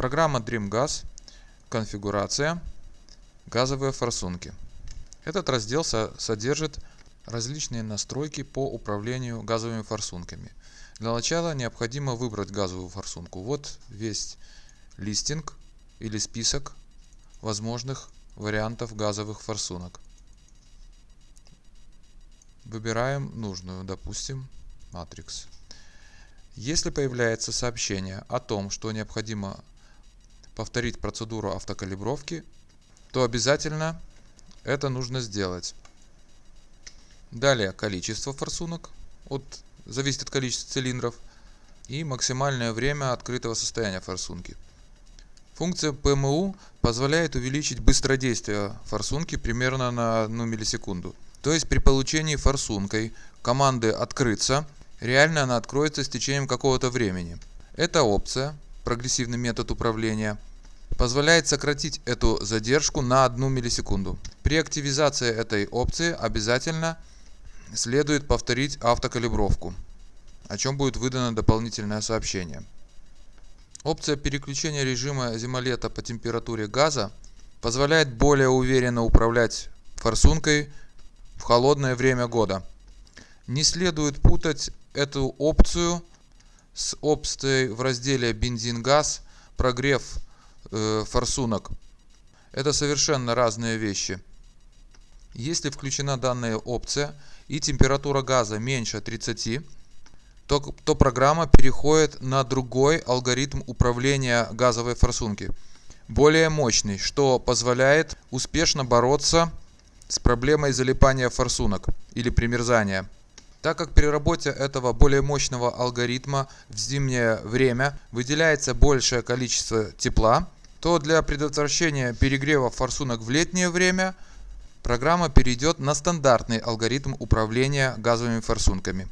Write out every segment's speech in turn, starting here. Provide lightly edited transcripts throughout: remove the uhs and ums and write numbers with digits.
Программа DreamGas. Конфигурация. Газовые форсунки. Этот раздел содержит различные настройки по управлению газовыми форсунками. Для начала необходимо выбрать газовую форсунку. Вот весь листинг или список возможных вариантов газовых форсунок. Выбираем нужную, допустим, Matrix. Если появляется сообщение о том, что необходимо повторить процедуру автокалибровки, то обязательно это нужно сделать. Далее количество форсунок, зависит от количества цилиндров, и максимальное время открытого состояния форсунки. Функция PMU позволяет увеличить быстродействие форсунки примерно на 1 миллисекунду. То есть при получении форсункой команды «открыться» реально она откроется с течением какого-то времени. Эта опция, прогрессивный метод управления, позволяет сократить эту задержку на 1 миллисекунду. При активизации этой опции обязательно следует повторить автокалибровку, о чем будет выдано дополнительное сообщение. Опция переключения режима зима-лето по температуре газа позволяет более уверенно управлять форсункой в холодное время года. Не следует путать эту опцию с опцией в разделе «Бензин-газ» «Прогрев форсунок». Это совершенно разные вещи. Если включена данная опция и температура газа меньше 30, то программа переходит на другой алгоритм управления газовой форсунки, более мощный, что позволяет успешно бороться с проблемой залипания форсунок или примерзания. Так как при работе этого более мощного алгоритма в зимнее время выделяется большее количество тепла, то для предотвращения перегрева форсунок в летнее время программа перейдет на стандартный алгоритм управления газовыми форсунками.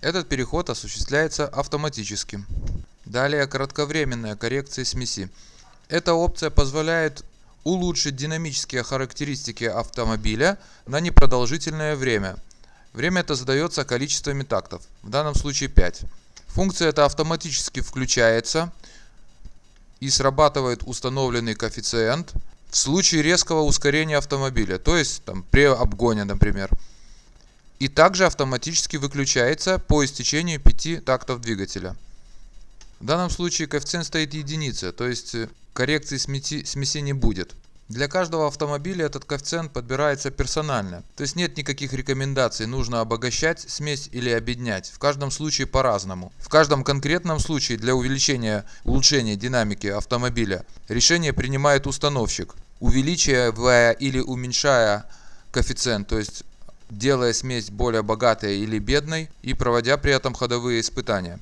Этот переход осуществляется автоматически. Далее кратковременная коррекция смеси. Эта опция позволяет улучшить динамические характеристики автомобиля на непродолжительное время. Время это задается количествами тактов, в данном случае 5. Функция эта автоматически включается и срабатывает установленный коэффициент в случае резкого ускорения автомобиля, то есть при обгоне, например. И также автоматически выключается по истечению 5 тактов двигателя. В данном случае коэффициент стоит единица, то есть коррекции смеси не будет. Для каждого автомобиля этот коэффициент подбирается персонально, то есть нет никаких рекомендаций, нужно обогащать смесь или обеднять. В каждом случае по-разному. В каждом конкретном случае для улучшения динамики автомобиля решение принимает установщик, увеличивая или уменьшая коэффициент, то есть делая смесь более богатой или бедной и проводя при этом ходовые испытания.